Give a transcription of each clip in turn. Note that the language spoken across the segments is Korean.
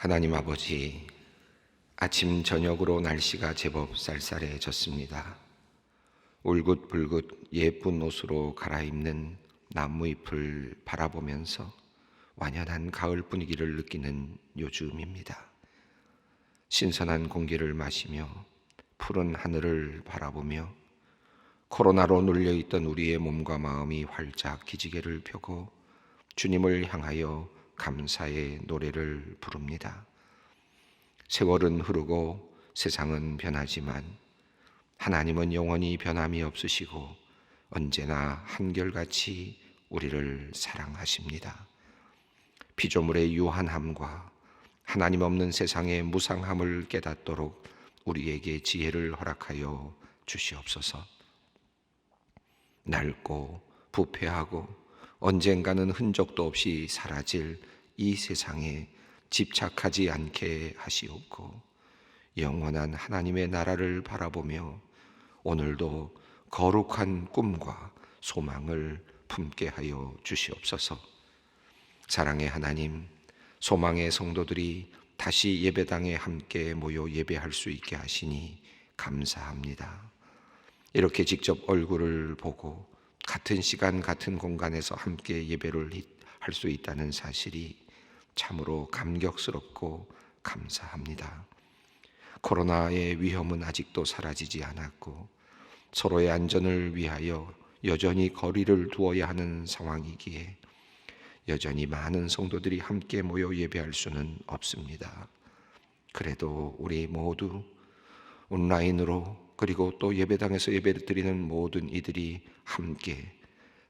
하나님 아버지, 아침 저녁으로 날씨가 제법 쌀쌀해졌습니다. 울긋불긋 예쁜 옷으로 갈아입는 나무잎을 바라보면서 완연한 가을 분위기를 느끼는 요즘입니다. 신선한 공기를 마시며 푸른 하늘을 바라보며 코로나로 눌려있던 우리의 몸과 마음이 활짝 기지개를 펴고 주님을 향하여 감사의 노래를 부릅니다. 세월은 흐르고 세상은 변하지만 하나님은 영원히 변함이 없으시고 언제나 한결같이 우리를 사랑하십니다. 피조물의 유한함과 하나님 없는 세상의 무상함을 깨닫도록 우리에게 지혜를 허락하여 주시옵소서. 낡고 부패하고 언젠가는 흔적도 없이 사라질 이 세상에 집착하지 않게 하시옵고 영원한 하나님의 나라를 바라보며 오늘도 거룩한 꿈과 소망을 품게 하여 주시옵소서. 사랑의 하나님, 소망의 성도들이 다시 예배당에 함께 모여 예배할 수 있게 하시니 감사합니다. 이렇게 직접 얼굴을 보고 같은 시간 같은 공간에서 함께 예배를 할 수 있다는 사실이 참으로 감격스럽고 감사합니다. 코로나의 위험은 아직도 사라지지 않았고 서로의 안전을 위하여 여전히 거리를 두어야 하는 상황이기에 여전히 많은 성도들이 함께 모여 예배할 수는 없습니다. 그래도 우리 모두 온라인으로 그리고 또 예배당에서 예배를 드리는 모든 이들이 함께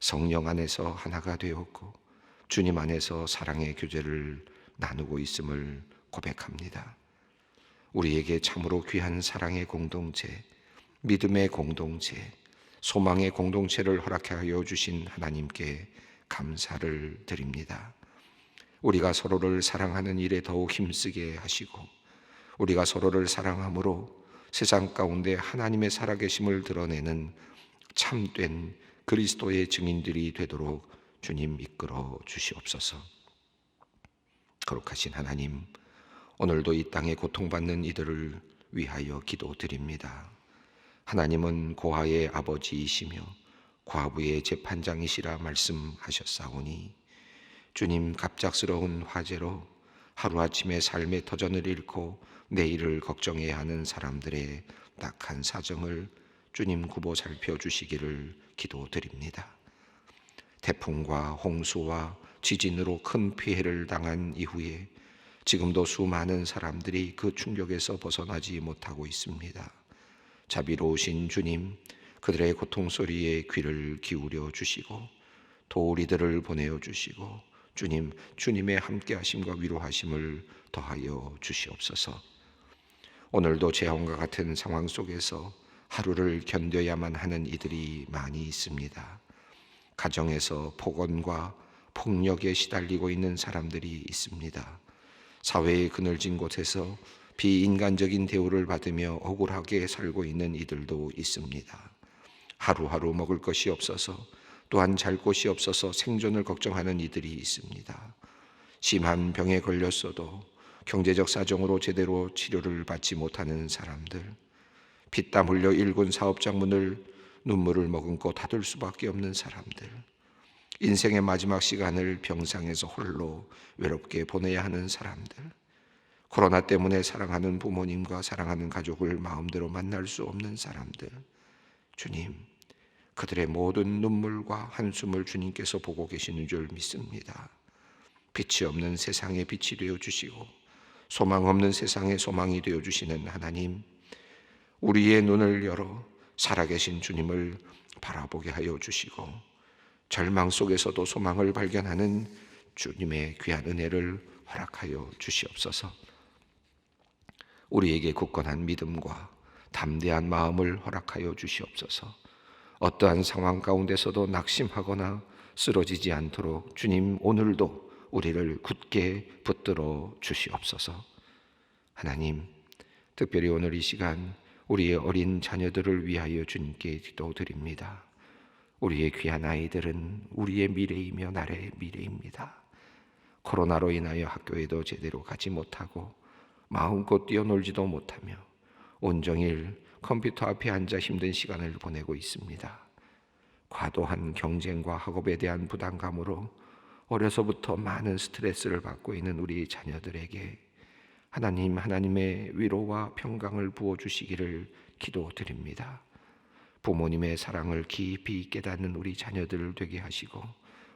성령 안에서 하나가 되었고 주님 안에서 사랑의 교제를 나누고 있음을 고백합니다. 우리에게 참으로 귀한 사랑의 공동체, 믿음의 공동체, 소망의 공동체를 허락하여 주신 하나님께 감사를 드립니다. 우리가 서로를 사랑하는 일에 더욱 힘쓰게 하시고 우리가 서로를 사랑함으로 세상 가운데 하나님의 살아계심을 드러내는 참된 그리스도의 증인들이 되도록 주님 이끌어 주시옵소서. 거룩하신 하나님, 오늘도 이 땅에 고통받는 이들을 위하여 기도드립니다. 하나님은 고아의 아버지이시며 과부의 재판장이시라 말씀하셨사오니 주님, 갑작스러운 화재로 하루아침에 삶의 터전을 잃고 내일을 걱정해야 하는 사람들의 딱한 사정을 주님 굽어 살펴주시기를 기도드립니다. 태풍과 홍수와 지진으로 큰 피해를 당한 이후에 지금도 수많은 사람들이 그 충격에서 벗어나지 못하고 있습니다. 자비로우신 주님, 그들의 고통 소리에 귀를 기울여 주시고 도우리들을 보내어 주시고 주님의 함께 하심과 위로하심을 더하여 주시옵소서. 오늘도 재앙과 같은 상황 속에서 하루를 견뎌야만 하는 이들이 많이 있습니다. 가정에서 폭언과 폭력에 시달리고 있는 사람들이 있습니다. 사회의 그늘진 곳에서 비인간적인 대우를 받으며 억울하게 살고 있는 이들도 있습니다. 하루하루 먹을 것이 없어서 또한 잘 곳이 없어서 생존을 걱정하는 이들이 있습니다. 심한 병에 걸렸어도 경제적 사정으로 제대로 치료를 받지 못하는 사람들, 피땀 흘려 일군 사업장 문을 눈물을 머금고 닫을 수밖에 없는 사람들, 인생의 마지막 시간을 병상에서 홀로 외롭게 보내야 하는 사람들, 코로나 때문에 사랑하는 부모님과 사랑하는 가족을 마음대로 만날 수 없는 사람들, 주님, 그들의 모든 눈물과 한숨을 주님께서 보고 계시는 줄 믿습니다. 빛이 없는 세상에 빛이 되어 주시고 소망 없는 세상에 소망이 되어 주시는 하나님, 우리의 눈을 열어 살아계신 주님을 바라보게 하여 주시고 절망 속에서도 소망을 발견하는 주님의 귀한 은혜를 허락하여 주시옵소서. 우리에게 굳건한 믿음과 담대한 마음을 허락하여 주시옵소서. 어떠한 상황 가운데서도 낙심하거나 쓰러지지 않도록 주님, 오늘도 우리를 굳게 붙들어 주시옵소서. 하나님, 특별히 오늘 이 시간 우리의 어린 자녀들을 위하여 주님께 기도드립니다. 우리의 귀한 아이들은 우리의 미래이며 나라의 미래입니다. 코로나로 인하여 학교에도 제대로 가지 못하고 마음껏 뛰어놀지도 못하며 온종일 컴퓨터 앞에 앉아 힘든 시간을 보내고 있습니다. 과도한 경쟁과 학업에 대한 부담감으로 어려서부터 많은 스트레스를 받고 있는 우리 자녀들에게 하나님의 위로와 평강을 부어주시기를 기도드립니다. 부모님의 사랑을 깊이 깨닫는 우리 자녀들 되게 하시고,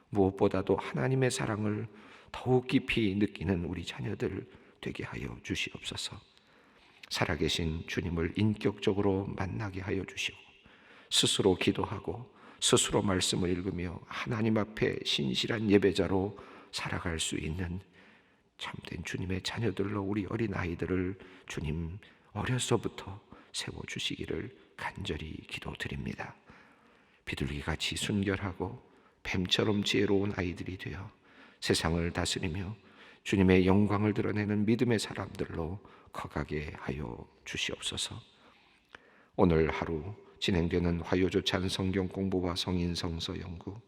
무엇보다도 하나님의 사랑을 더욱 깊이 느끼는 우리 자녀들 되게 하여 주시옵소서. 살아계신 주님을 인격적으로 만나게 하여 주시고, 스스로 기도하고 스스로 말씀을 읽으며 하나님 앞에 신실한 예배자로 살아갈 수 있는 참된 주님의 자녀들로 우리 어린아이들을 주님 어려서부터 세워주시기를 간절히 기도드립니다. 비둘기같이 순결하고 뱀처럼 지혜로운 아이들이 되어 세상을 다스리며 주님의 영광을 드러내는 믿음의 사람들로 커가게 하여 주시옵소서. 오늘 하루 진행되는 화요조찬 성경 공부와 성인 성서 연구,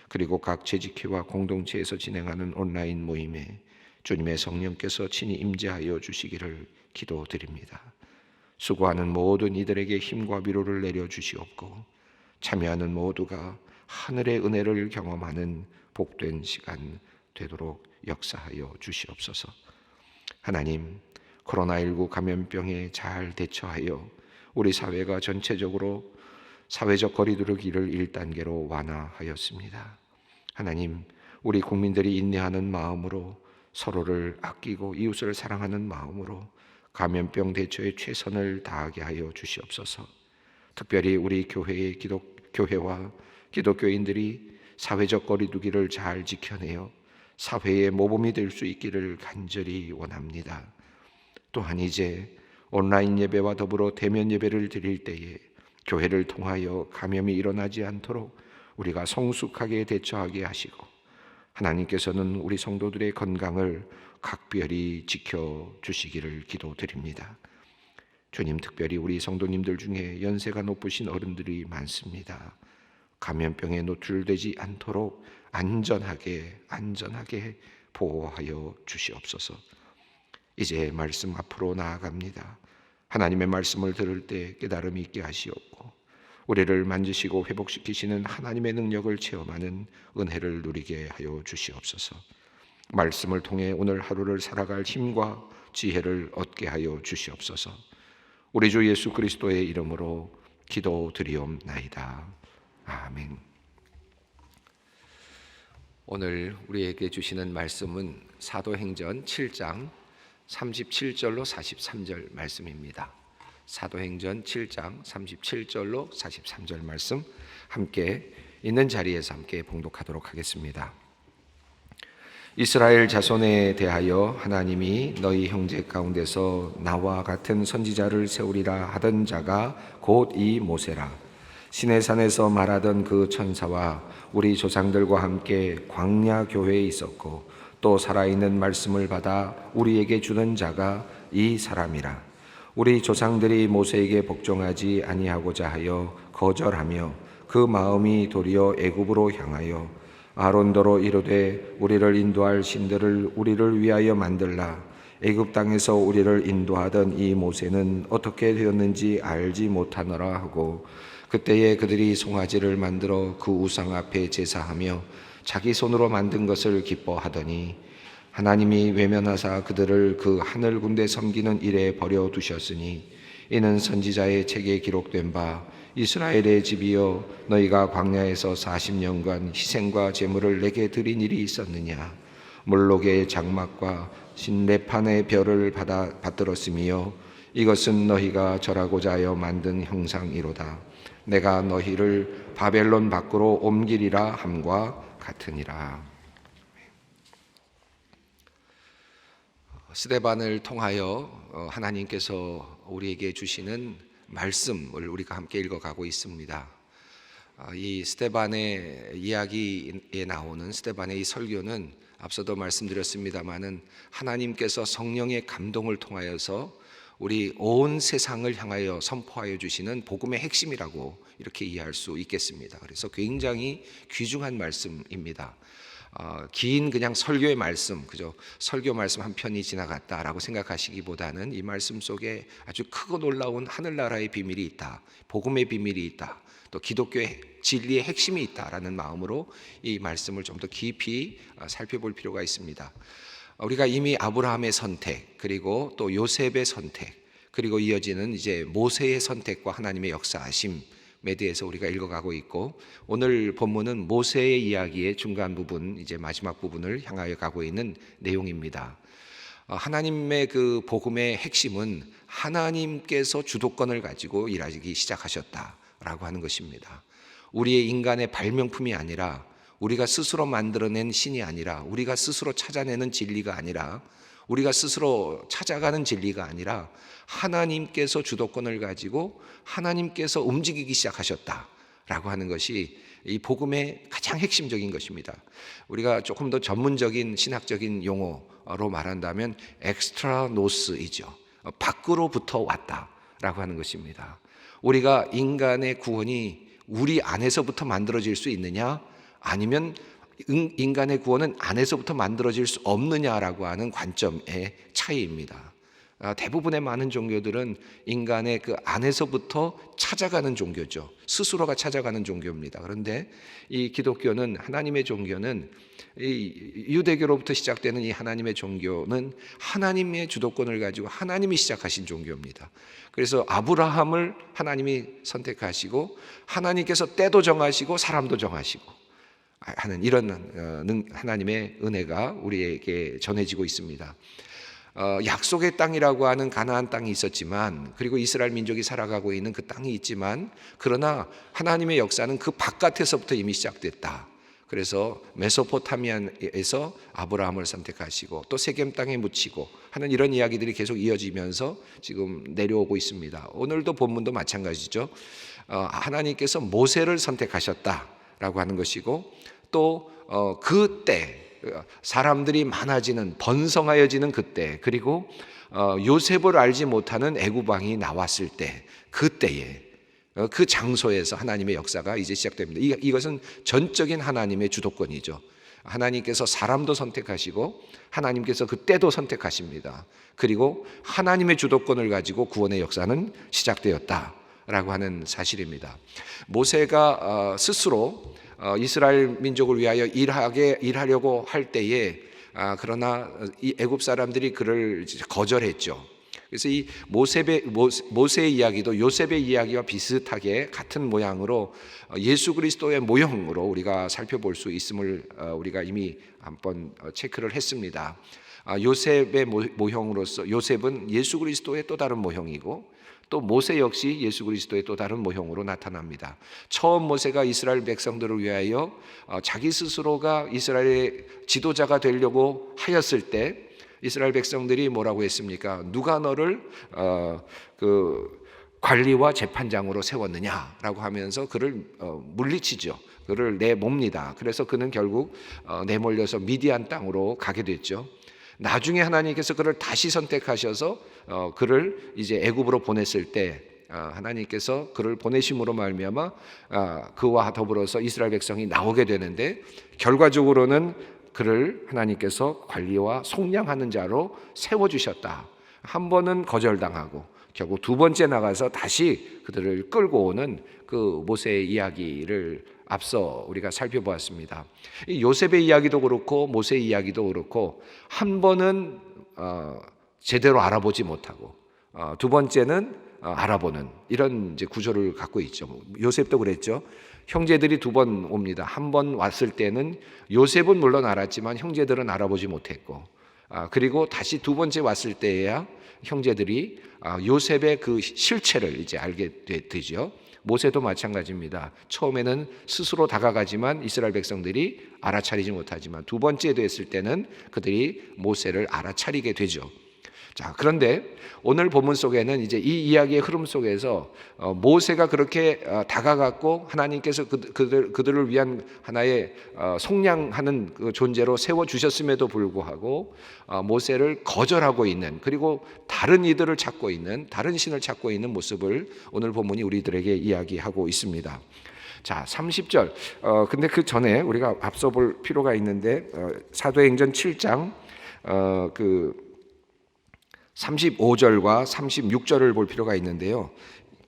그리고 각 재직회와 공동체에서 진행하는 온라인 모임에 주님의 성령께서 친히 임재하여 주시기를 기도드립니다. 수고하는 모든 이들에게 힘과 위로를 내려주시옵고, 참여하는 모두가 하늘의 은혜를 경험하는 복된 시간 되도록 역사하여 주시옵소서. 하나님, 코로나19 감염병에 잘 대처하여 우리 사회가 전체적으로 사회적 거리두기를 1단계로 완화하였습니다. 하나님, 우리 국민들이 인내하는 마음으로, 서로를 아끼고 이웃을 사랑하는 마음으로 감염병 대처에 최선을 다하게 하여 주시옵소서. 특별히 우리 교회와 기독교인들이 사회적 거리두기를 잘 지켜내어 사회의 모범이 될 수 있기를 간절히 원합니다. 또한 이제 온라인 예배와 더불어 대면 예배를 드릴 때에 교회를 통하여 감염이 일어나지 않도록 우리가 성숙하게 대처하게 하시고, 하나님께서는 우리 성도들의 건강을 각별히 지켜주시기를 기도드립니다. 주님, 특별히 우리 성도님들 중에 연세가 높으신 어른들이 많습니다. 감염병에 노출되지 않도록 안전하게 보호하여 주시옵소서. 이제 말씀 앞으로 나아갑니다. 하나님의 말씀을 들을 때 깨달음이 있게 하시옵고, 우리를 만지시고 회복시키시는 하나님의 능력을 체험하는 은혜를 누리게 하여 주시옵소서. 말씀을 통해 오늘 하루를 살아갈 힘과 지혜를 얻게 하여 주시옵소서. 우리 주 예수 그리스도의 이름으로 기도드리옵나이다. 아멘. 오늘 우리에게 주시는 말씀은 사도행전 7장 37절로 43절 말씀입니다. 사도행전 7장 37절로 43절 말씀 함께 있는 자리에서 함께 봉독하도록 하겠습니다. 이스라엘 자손에 대하여 하나님이 너희 형제 가운데서 나와 같은 선지자를 세우리라 하던 자가 곧 이 모세라. 시내산에서 말하던 그 천사와 우리 조상들과 함께 광야 교회에 있었고, 또 살아있는 말씀을 받아 우리에게 주는 자가 이 사람이라. 우리 조상들이 모세에게 복종하지 아니하고자 하여 거절하며 그 마음이 도리어 애굽으로 향하여 아론더로 이르되 우리를 인도할 신들을 우리를 위하여 만들라. 애굽 땅에서 우리를 인도하던 이 모세는 어떻게 되었는지 알지 못하노라 하고, 그때에 그들이 송아지를 만들어 그 우상 앞에 제사하며 자기 손으로 만든 것을 기뻐하더니, 하나님이 외면하사 그들을 그 하늘 군대 섬기는 일에 버려두셨으니, 이는 선지자의 책에 기록된 바 이스라엘의 집이여 너희가 광야에서 40년간 희생과 제물을 내게 드린 일이 있었느냐. 몰록의 장막과 신레판의 별을 받들었으며 이것은 너희가 절하고자 하여 만든 형상이로다. 내가 너희를 바벨론 밖으로 옮기리라 함과 같으니라. 스데반을 통하여 하나님께서 우리에게 주시는 말씀을 우리가 함께 읽어가고 있습니다. 이 스데반의 이야기에 나오는 스데반의 이 설교는 앞서도 말씀드렸습니다마는 하나님께서 성령의 감동을 통하여서 우리 온 세상을 향하여 선포하여 주시는 복음의 핵심이라고 이렇게 이해할 수 있겠습니다. 그래서 굉장히 귀중한 말씀입니다. 긴 그냥 설교의 말씀, 그죠? 설교 말씀 한 편이 지나갔다라고 생각하시기보다는 이 말씀 속에 아주 크고 놀라운 하늘나라의 비밀이 있다, 복음의 비밀이 있다, 또 기독교의 진리의 핵심이 있다라는 마음으로 이 말씀을 좀 더 깊이 살펴볼 필요가 있습니다. 우리가 이미 아브라함의 선택, 그리고 또 요셉의 선택, 그리고 이어지는 이제 모세의 선택과 하나님의 역사하심에 대해서 우리가 읽어가고 있고, 오늘 본문은 모세의 이야기의 중간 부분, 이제 마지막 부분을 향하여 가고 있는 내용입니다. 하나님의 그 복음의 핵심은 하나님께서 주도권을 가지고 일하기 시작하셨다라고 하는 것입니다. 우리의 인간의 발명품이 아니라, 우리가 스스로 만들어낸 신이 아니라, 우리가 스스로 찾아내는 진리가 아니라, 우리가 스스로 찾아가는 진리가 아니라 하나님께서 주도권을 가지고 하나님께서 움직이기 시작하셨다라고 하는 것이 이 복음의 가장 핵심적인 것입니다. 우리가 조금 더 전문적인 신학적인 용어로 말한다면 엑스트라노스이죠. 밖으로부터 왔다라고 하는 것입니다. 우리가 인간의 구원이 우리 안에서부터 만들어질 수 있느냐, 아니면 인간의 구원은 안에서부터 만들어질 수 없느냐라고 하는 관점의 차이입니다. 대부분의 많은 종교들은 인간의 그 안에서부터 찾아가는 종교죠. 스스로가 찾아가는 종교입니다. 그런데 이 기독교는, 하나님의 종교는, 이 유대교로부터 시작되는 이 하나님의 종교는 하나님의 주도권을 가지고 하나님이 시작하신 종교입니다. 그래서 아브라함을 하나님이 선택하시고, 하나님께서 때도 정하시고 사람도 정하시고 하는 이런 하나님의 은혜가 우리에게 전해지고 있습니다. 약속의 땅이라고 하는 가나안 땅이 있었지만, 그리고 이스라엘 민족이 살아가고 있는 그 땅이 있지만, 그러나 하나님의 역사는 그 바깥에서부터 이미 시작됐다. 그래서 메소포타미아에서 아브라함을 선택하시고 또 세겜 땅에 묻히고 하는 이런 이야기들이 계속 이어지면서 지금 내려오고 있습니다. 오늘도 본문도 마찬가지죠. 하나님께서 모세를 선택하셨다라고 하는 것이고, 또 그때 사람들이 많아지는, 번성하여지는 그때, 그리고 요셉을 알지 못하는 애굽 왕이 나왔을 때, 그때에 그 장소에서 하나님의 역사가 이제 시작됩니다. 이것은 전적인 하나님의 주도권이죠. 하나님께서 사람도 선택하시고 하나님께서 그때도 선택하십니다. 그리고 하나님의 주도권을 가지고 구원의 역사는 시작되었다라고 하는 사실입니다. 모세가 스스로 이스라엘 민족을 위하여 일하려고 할 때에, 그러나 이 애굽 사람들이 그를 거절했죠. 그래서 이 모세의 이야기도 요셉의 이야기와 비슷하게 같은 모양으로 예수 그리스도의 모형으로 우리가 살펴볼 수 있음을 우리가 이미 한번 체크를 했습니다. 요셉의 모형으로서 요셉은 예수 그리스도의 또 다른 모형이고, 또 모세 역시 예수 그리스도의 또 다른 모형으로 나타납니다. 처음 모세가 이스라엘 백성들을 위하여 자기 스스로가 이스라엘의 지도자가 되려고 하였을 때 이스라엘 백성들이 뭐라고 했습니까? 누가 너를 그 관리와 재판장으로 세웠느냐라고 하면서 그를 물리치죠. 그를 내몹니다. 그래서 그는 결국 내몰려서 미디안 땅으로 가게 됐죠. 나중에 하나님께서 그를 다시 선택하셔서 그를 이제 애굽으로 보냈을 때, 하나님께서 그를 보내심으로 말미암아 그와 더불어서 이스라엘 백성이 나오게 되는데, 결과적으로는 그를 하나님께서 관리와 속량하는 자로 세워주셨다. 한 번은 거절당하고 결국 두 번째 나가서 다시 그들을 끌고 오는 그 모세의 이야기를 앞서 우리가 살펴보았습니다. 이 요셉의 이야기도 그렇고 모세의 이야기도 그렇고, 한 번은 제대로 알아보지 못하고 두 번째는 알아보는 이런 이제 구조를 갖고 있죠. 요셉도 그랬죠. 형제들이 두 번 옵니다. 한 번 왔을 때는 요셉은 물론 알았지만 형제들은 알아보지 못했고, 그리고 다시 두 번째 왔을 때에야 형제들이 요셉의 그 실체를 이제 알게 되죠. 모세도 마찬가지입니다. 처음에는 스스로 다가가지만 이스라엘 백성들이 알아차리지 못하지만 두 번째 됐을 때는 그들이 모세를 알아차리게 되죠. 자, 그런데 오늘 본문 속에는 이제 이 이야기의 흐름 속에서 모세가 그렇게 다가갔고 하나님께서 그들을 위한 하나의 속량하는 그 존재로 세워주셨음에도 불구하고 모세를 거절하고 있는, 그리고 다른 이들을 찾고 있는, 다른 신을 찾고 있는 모습을 오늘 본문이 우리들에게 이야기하고 있습니다. 자, 30절. 근데 그 전에 우리가 앞서 볼 필요가 있는데 사도행전 7장 그 35절과 36절을 볼 필요가 있는데요.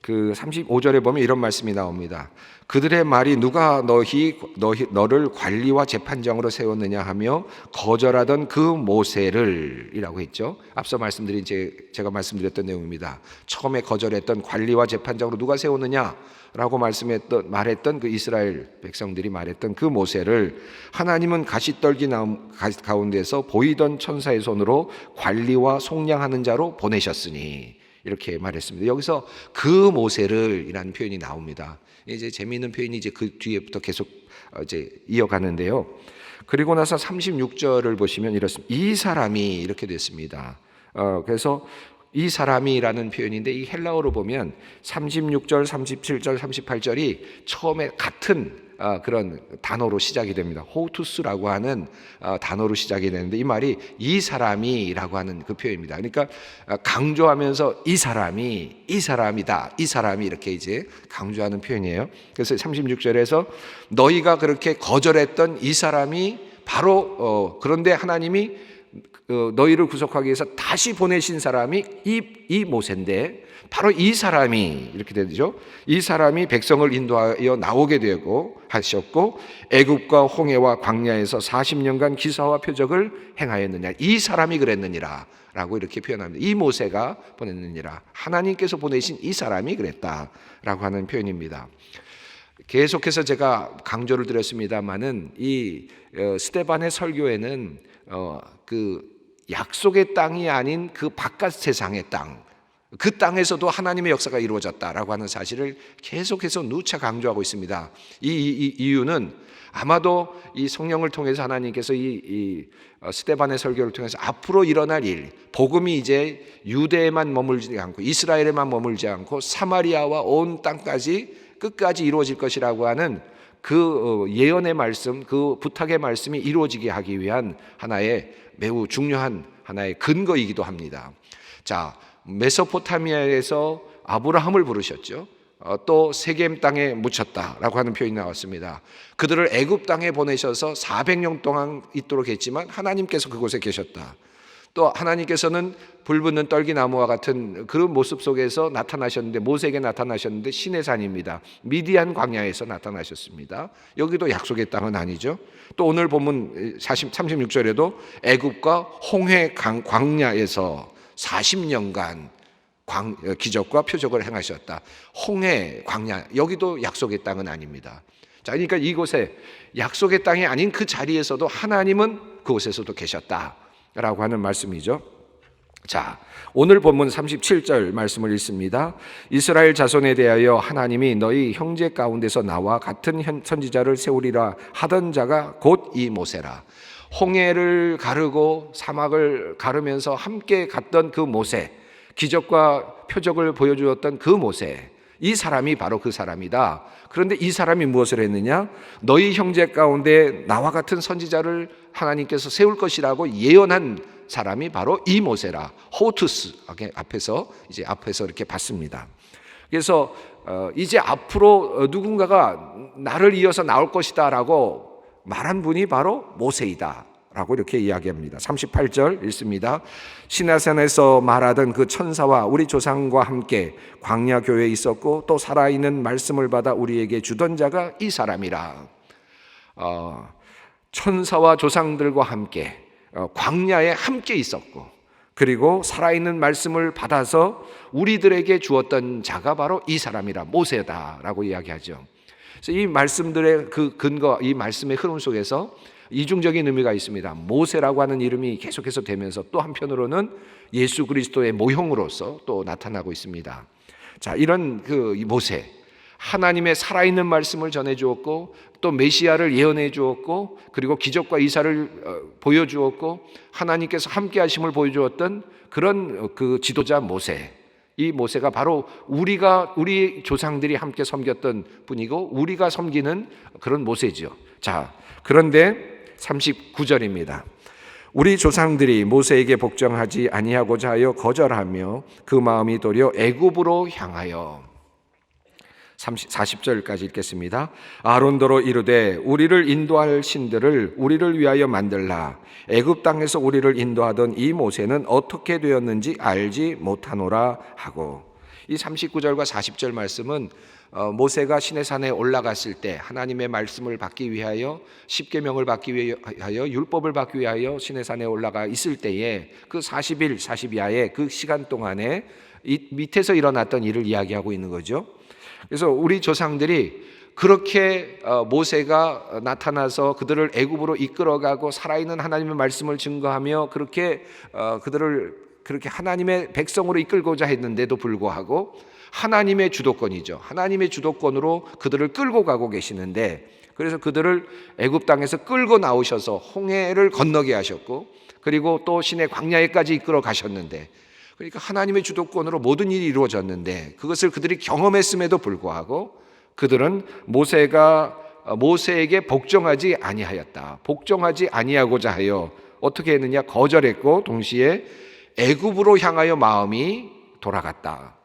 그 35절에 보면 이런 말씀이 나옵니다. 그들의 말이 누가 너를 관리와 재판장으로 세웠느냐 하며 거절하던 그 모세를 이라고 했죠. 앞서 말씀드린 제가 말씀드렸던 내용입니다. 처음에 거절했던 관리와 재판장으로 누가 세웠느냐 라고 말했던 그 이스라엘 백성들이 말했던 그 모세를 하나님은 가시떨기 나무 가운데서 보이던 천사의 손으로 관리와 속량하는 자로 보내셨으니 이렇게 말했습니다. 여기서 그 모세를 이라는 표현이 나옵니다. 이제 재미있는 표현이 이제 그 뒤에부터 계속 이제 이어가는데요. 그리고 나서 36절을 보시면 이렇습니다. 이 사람이 이렇게 됐습니다. 그래서 이 사람이라는 표현인데 이 헬라어로 보면 36절, 37절, 38절이 처음에 같은 그런 단어로 시작이 됩니다. 호투스라고 하는 단어로 시작이 되는데 이 말이 이 사람이라고 하는 그 표현입니다. 그러니까 강조하면서 이 사람이다, 이 사람이 이렇게 이제 강조하는 표현이에요. 그래서 36절에서 너희가 그렇게 거절했던 이 사람이 바로 그런데 하나님이 너희를 구속하기 위해서 다시 보내신 사람이 이 모세인데 바로 이 사람이 이렇게 되죠. 이 사람이 백성을 인도하여 나오게 되고 하셨고 애굽과 홍해와 광야에서 40년간 기사와 표적을 행하였느냐 이 사람이 그랬느니라 라고 이렇게 표현합니다. 이 모세가 보냈느니라 하나님께서 보내신 이 사람이 그랬다라고 하는 표현입니다. 계속해서 제가 강조를 드렸습니다마는 이 스데반의 설교에는 그 약속의 땅이 아닌 그 바깥 세상의 땅, 그 땅에서도 하나님의 역사가 이루어졌다라고 하는 사실을 계속해서 누차 강조하고 있습니다. 이 이유는 아마도 이 성령을 통해서 하나님께서 이 스데반의 설교를 통해서 앞으로 일어날 일, 복음이 이제 유대에만 머물지 않고 이스라엘에만 머물지 않고 사마리아와 온 땅까지 끝까지 이루어질 것이라고 하는 그 예언의 말씀, 그 부탁의 말씀이 이루어지게 하기 위한 하나의 매우 중요한 하나의 근거이기도 합니다. 자, 메소포타미아에서 아브라함을 부르셨죠. 또 세겜 땅에 묻혔다라고 하는 표현이 나왔습니다. 그들을 애굽 땅에 보내셔서 400년 동안 있도록 했지만 하나님께서 그곳에 계셨다. 또 하나님께서는 불붙는 떨기나무와 같은 그 모습 속에서 나타나셨는데 모세에게 나타나셨는데 시내산입니다. 미디안 광야에서 나타나셨습니다. 여기도 약속의 땅은 아니죠. 또 오늘 본문 36절에도 애굽과 홍해 광야에서 40년간 기적과 표적을 행하셨다. 홍해 광야 여기도 약속의 땅은 아닙니다. 자, 그러니까 이곳에 약속의 땅이 아닌 그 자리에서도 하나님은 그곳에서도 계셨다라고 하는 말씀이죠. 자, 오늘 본문 37절 말씀을 읽습니다. 이스라엘 자손에 대하여 하나님이 너희 형제 가운데서 나와 같은 선지자를 세우리라 하던 자가 곧 이 모세라. 홍해를 가르고 사막을 가르면서 함께 갔던 그 모세, 기적과 표적을 보여주었던 그 모세, 이 사람이 바로 그 사람이다. 그런데 이 사람이 무엇을 했느냐? 너희 형제 가운데 나와 같은 선지자를 하나님께서 세울 것이라고 예언한 사람이 바로 이 모세라. 호투스 앞에서 이렇게 봤습니다. 그래서 이제 앞으로 누군가가 나를 이어서 나올 것이다라고 말한 분이 바로 모세이다 라고 이렇게 이야기합니다. 38절 읽습니다. 시나산에서 말하던 그 천사와 우리 조상과 함께 광야 교회에 있었고 또 살아있는 말씀을 받아 우리에게 주던 자가 이 사람이라. 천사와 조상들과 함께 광야에 함께 있었고 그리고 살아있는 말씀을 받아서 우리들에게 주었던 자가 바로 이 사람이라 모세다라고 이야기하죠. 그래서 이 말씀들의 그 근거, 이 말씀의 흐름 속에서 이중적인 의미가 있습니다. 모세라고 하는 이름이 계속해서 되면서 또 한편으로는 예수 그리스도의 모형으로서 또 나타나고 있습니다. 자, 이런 그 모세, 하나님의 살아있는 말씀을 전해주었고 또 메시아를 예언해 주었고 그리고 기적과 이사를 보여주었고 하나님께서 함께하심을 보여주었던 그런 그 지도자 모세. 이 모세가 바로 우리 조상들이 함께 섬겼던 분이고 우리가 섬기는 그런 모세죠. 자, 그런데 39절입니다. 우리 조상들이 모세에게 복종하지 아니하고자 하여 거절하며 그 마음이 도리어 애굽으로 향하여. 40절까지 읽겠습니다. 아론더러 이르되 우리를 인도할 신들을 우리를 위하여 만들라. 애굽 땅에서 우리를 인도하던 이 모세는 어떻게 되었는지 알지 못하노라 하고. 이 39절과 40절 말씀은 모세가 시내산에 올라갔을 때 하나님의 말씀을 받기 위하여, 십계명을 받기 위하여, 율법을 받기 위하여 시내산에 올라가 있을 때에 그 40일 40야의 그 시간 동안에 이 밑에서 일어났던 일을 이야기하고 있는 거죠. 그래서 우리 조상들이 그렇게 모세가 나타나서 그들을 애굽으로 이끌어가고 살아있는 하나님의 말씀을 증거하며 그렇게 그들을 그렇게 하나님의 백성으로 이끌고자 했는데도 불구하고 하나님의 주도권이죠. 하나님의 주도권으로 그들을 끌고 가고 계시는데, 그래서 그들을 애굽 땅에서 끌고 나오셔서 홍해를 건너게 하셨고, 그리고 또 시내 광야에까지 이끌어 가셨는데, 그러니까 하나님의 주도권으로 모든 일이 이루어졌는데 그것을 그들이 경험했음에도 불구하고 그들은 모세에게 복종하지 아니하였다. 복종하지 아니하고자 하여 어떻게 했느냐? 거절했고, 동시에 애굽으로 향하여 마음이 돌아갔다.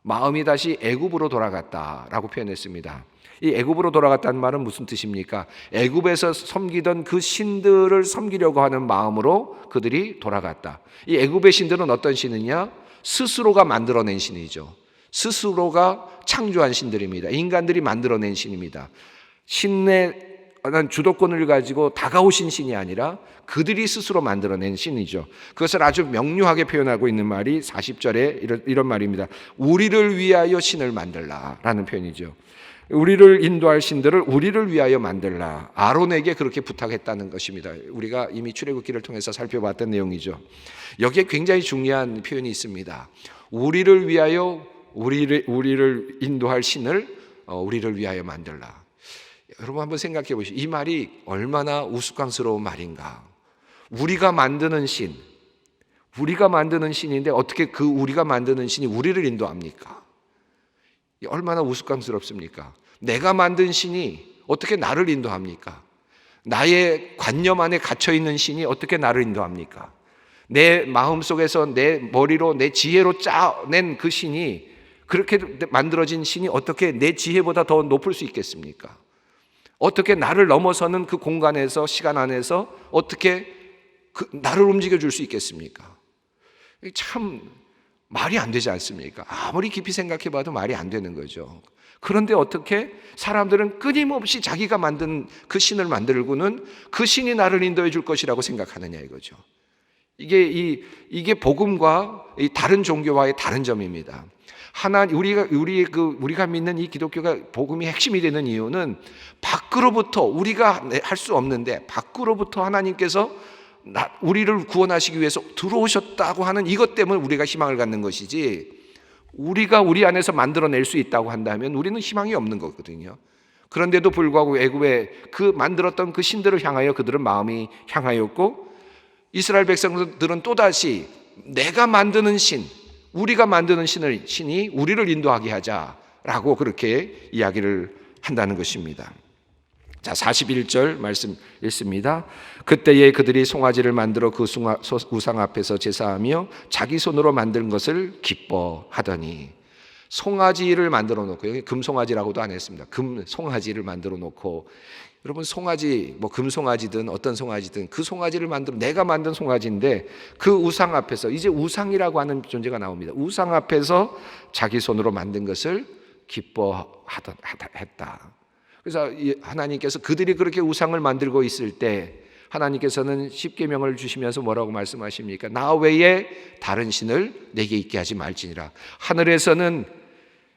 마음이 다시 애굽으로 돌아갔다라고 표현했습니다. 이 애굽으로 돌아갔다는 말은 무슨 뜻입니까? 애굽에서 섬기던 그 신들을 섬기려고 하는 마음으로 그들이 돌아갔다. 이 애굽의 신들은 어떤 신이냐? 스스로가 만들어낸 신이죠. 스스로가 창조한 신들입니다. 인간들이 만들어낸 신입니다. 신의 주도권을 가지고 다가오신 신이 아니라 그들이 스스로 만들어낸 신이죠. 그것을 아주 명료하게 표현하고 있는 말이 40절에 이런 말입니다. 우리를 위하여 신을 만들라라는 표현이죠. 우리를 인도할 신들을 우리를 위하여 만들라. 아론에게 그렇게 부탁했다는 것입니다. 우리가 이미 출애굽기를 통해서 살펴봤던 내용이죠. 여기에 굉장히 중요한 표현이 있습니다. 우리를 위하여 우리를 인도할 신을 우리를 위하여 만들라. 여러분 한번 생각해 보시죠. 이 말이 얼마나 우스꽝스러운 말인가. 우리가 만드는 신인데 어떻게 그 우리가 만드는 신이 우리를 인도합니까? 얼마나 우스꽝스럽습니까? 내가 만든 신이 어떻게 나를 인도합니까? 나의 관념 안에 갇혀있는 신이 어떻게 나를 인도합니까? 내 마음속에서 내 머리로 내 지혜로 짜낸 그 신이, 그렇게 만들어진 신이 어떻게 내 지혜보다 더 높을 수 있겠습니까? 어떻게 나를 넘어서는 그 공간에서, 시간 안에서 어떻게 나를 움직여 줄 수 있겠습니까? 참 말이 안 되지 않습니까? 아무리 깊이 생각해 봐도 말이 안 되는 거죠. 그런데 어떻게 사람들은 끊임없이 자기가 만든 그 신을 만들고는 그 신이 나를 인도해 줄 것이라고 생각하느냐 이거죠. 이게 복음과 이 다른 종교와의 다른 점입니다. 우리가 믿는 이 기독교가 복음이 핵심이 되는 이유는 밖으로부터 우리가 할 수 없는데 밖으로부터 하나님께서 우리를 구원하시기 위해서 들어오셨다고 하는 이것 때문에 우리가 희망을 갖는 것이지, 우리가 우리 안에서 만들어낼 수 있다고 한다면 우리는 희망이 없는 거거든요. 그런데도 불구하고 애굽에 그 만들었던 그 신들을 향하여 그들은 마음이 향하였고, 이스라엘 백성들은 또다시 내가 만드는 신, 우리가 만드는 신이 우리를 인도하게 하자라고 그렇게 이야기를 한다는 것입니다. 자, 41절 말씀 읽습니다. 그때에 그들이 송아지를 만들어 그 우상 앞에서 제사하며 자기 손으로 만든 것을 기뻐하더니. 송아지를 만들어 놓고, 여기 금송아지라고도 안 했습니다. 금송아지를 만들어 놓고, 여러분 송아지, 뭐 금송아지든 어떤 송아지든 그 송아지를 만들어, 내가 만든 송아지인데 그 우상 앞에서, 이제 우상이라고 하는 존재가 나옵니다. 우상 앞에서 자기 손으로 만든 것을 기뻐했다. 그래서 하나님께서 그들이 그렇게 우상을 만들고 있을 때 하나님께서는 십계명을 주시면서 뭐라고 말씀하십니까? 나 외에 다른 신을 내게 있게 하지 말지니라. 하늘에서는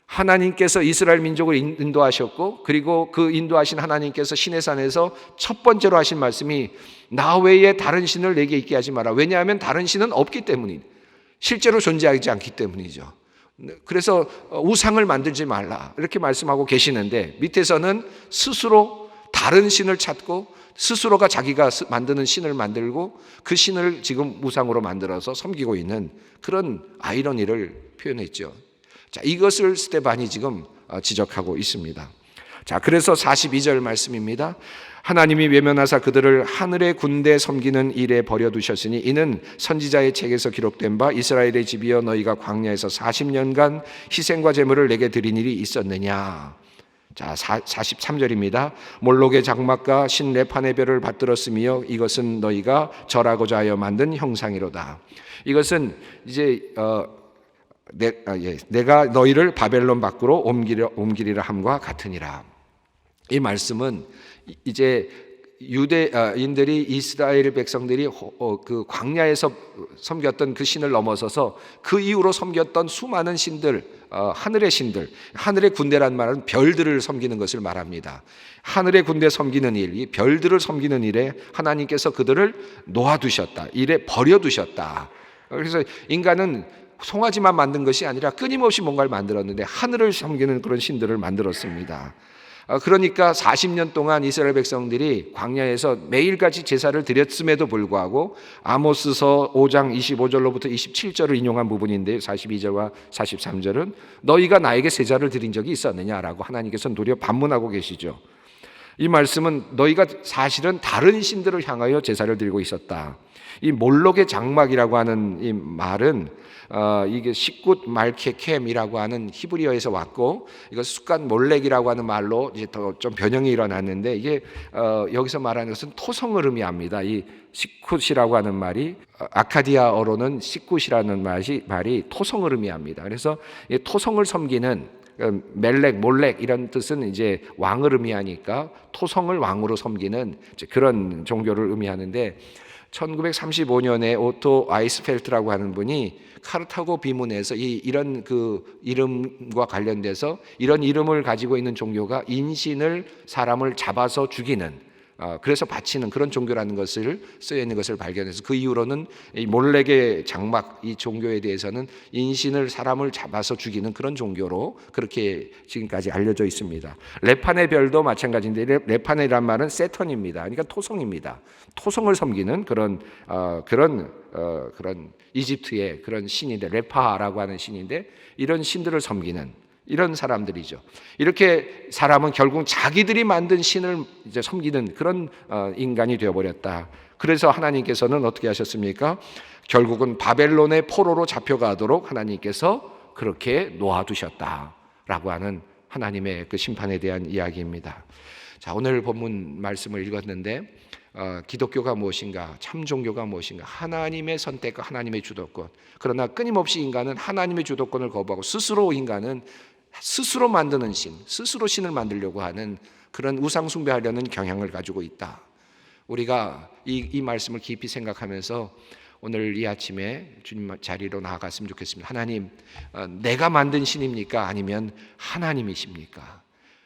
하나님께서 이스라엘 민족을 인도하셨고, 그리고 그 인도하신 하나님께서 시내산에서 첫 번째로 하신 말씀이 나 외에 다른 신을 내게 있게 하지 마라. 왜냐하면 다른 신은 없기 때문이에요. 실제로 존재하지 않기 때문이죠. 그래서 우상을 만들지 말라 이렇게 말씀하고 계시는데, 밑에서는 스스로 다른 신을 찾고 스스로가 자기가 만드는 신을 만들고 그 신을 지금 우상으로 만들어서 섬기고 있는 그런 아이러니를 표현했죠. 자, 이것을 스데반이 지금 지적하고 있습니다. 자, 그래서 42절 말씀입니다. 하나님이 외면하사 그들을 하늘의 군대 섬기는 일에 버려두셨으니 이는 선지자의 책에서 기록된 바 이스라엘의 집이여 너희가 광야에서 40년간 희생과 제물을 내게 드린 일이 있었느냐. 자, 43절입니다. 몰록의 장막과 신 레판의 별을 받들었으며 이것은 너희가 절하고자 하여 만든 형상이로다. 이것은 이제 내가 너희를 바벨론 밖으로 옮기리라 함과 같으니라. 이 말씀은 이제 유대인들이, 이스라엘 백성들이 그 광야에서 섬겼던 그 신을 넘어서서 그 이후로 섬겼던 수많은 신들, 하늘의 신들, 하늘의 군대란 말은 별들을 섬기는 것을 말합니다. 하늘의 군대 섬기는 일, 이 별들을 섬기는 일에 하나님께서 그들을 놓아두셨다, 일에 버려두셨다. 그래서 인간은 송아지만 만든 것이 아니라 끊임없이 뭔가를 만들었는데 하늘을 섬기는 그런 신들을 만들었습니다. 그러니까 40년 동안 이스라엘 백성들이 광야에서 매일같이 제사를 드렸음에도 불구하고 아모스서 5장 25절로부터 27절을 인용한 부분인데 42절과 43절은 너희가 나에게 제사를 드린 적이 있었느냐라고 하나님께서 도리어 반문하고 계시죠. 이 말씀은 너희가 사실은 다른 신들을 향하여 제사를 드리고 있었다. 이 몰록의 장막이라고 하는 이 말은 이게 식굿 말케켐이라고 하는 히브리어에서 왔고, 이거 숫간 몰렉이라고 하는 말로 이제 더 좀 변형이 일어났는데, 이게 여기서 말하는 것은 토성을 의미합니다. 이 식굿이라고 하는 말이 아카디아어로는 식굿이라는 말이 토성을 의미합니다. 그래서 이 토성을 섬기는 멜렉, 몰렉 이런 뜻은 이제 왕을 의미하니까 토성을 왕으로 섬기는 그런 종교를 의미하는데, 1935년에 오토 아이스펠트라고 하는 분이 카르타고 비문에서 이런 그 이름과 관련돼서 이런 이름을 가지고 있는 종교가 인신을, 사람을 잡아서 죽이는, 그래서 바치는 그런 종교라는 것을 쓰여 있는 것을 발견해서 그 이후로는 이 몰렉의 장막, 이 종교에 대해서는 인신을, 사람을 잡아서 죽이는 그런 종교로 그렇게 지금까지 알려져 있습니다. 레판의 별도 마찬가지인데, 레판이란 말은 세턴입니다. 그러니까 토성입니다. 토성을 섬기는 그런 이집트의 그런 신인데, 레파라고 하는 신인데, 이런 신들을 섬기는 이런 사람들이죠. 이렇게 사람은 결국 자기들이 만든 신을 이제 섬기는 그런 인간이 되어버렸다. 그래서 하나님께서는 어떻게 하셨습니까? 결국은 바벨론의 포로로 잡혀가도록 하나님께서 그렇게 놓아두셨다라고 하는 하나님의 그 심판에 대한 이야기입니다. 자, 오늘 본문 말씀을 읽었는데 기독교가 무엇인가, 참 종교가 무엇인가, 하나님의 선택과 하나님의 주도권. 그러나 끊임없이 인간은 하나님의 주도권을 거부하고 인간은 스스로 만드는 신, 스스로 신을 만들려고 하는 그런 우상 숭배하려는 경향을 가지고 있다. 우리가 이 말씀을 깊이 생각하면서 오늘 이 아침에 주님 자리로 나아갔으면 좋겠습니다. 하나님, 내가 만든 신입니까? 아니면 하나님이십니까?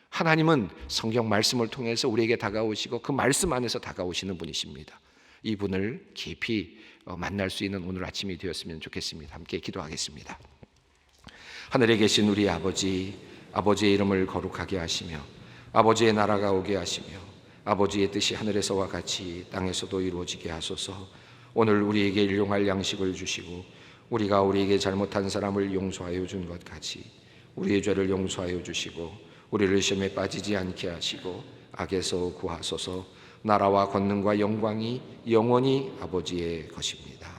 하나님은 성경 말씀을 통해서 우리에게 다가오시고 그 말씀 안에서 다가오시는 분이십니다. 이분을 깊이 만날 수 있는 오늘 아침이 되었으면 좋겠습니다. 함께 기도하겠습니다. 하늘에 계신 우리 아버지, 아버지의 이름을 거룩하게 하시며 아버지의 나라가 오게 하시며 아버지의 뜻이 하늘에서와 같이 땅에서도 이루어지게 하소서. 오늘 우리에게 일용할 양식을 주시고 우리가 우리에게 잘못한 사람을 용서하여 준 것 같이 우리의 죄를 용서하여 주시고 우리를 시험에 빠지지 않게 하시고 악에서 구하소서. 나라와 권능과 영광이 영원히 아버지의 것입니다.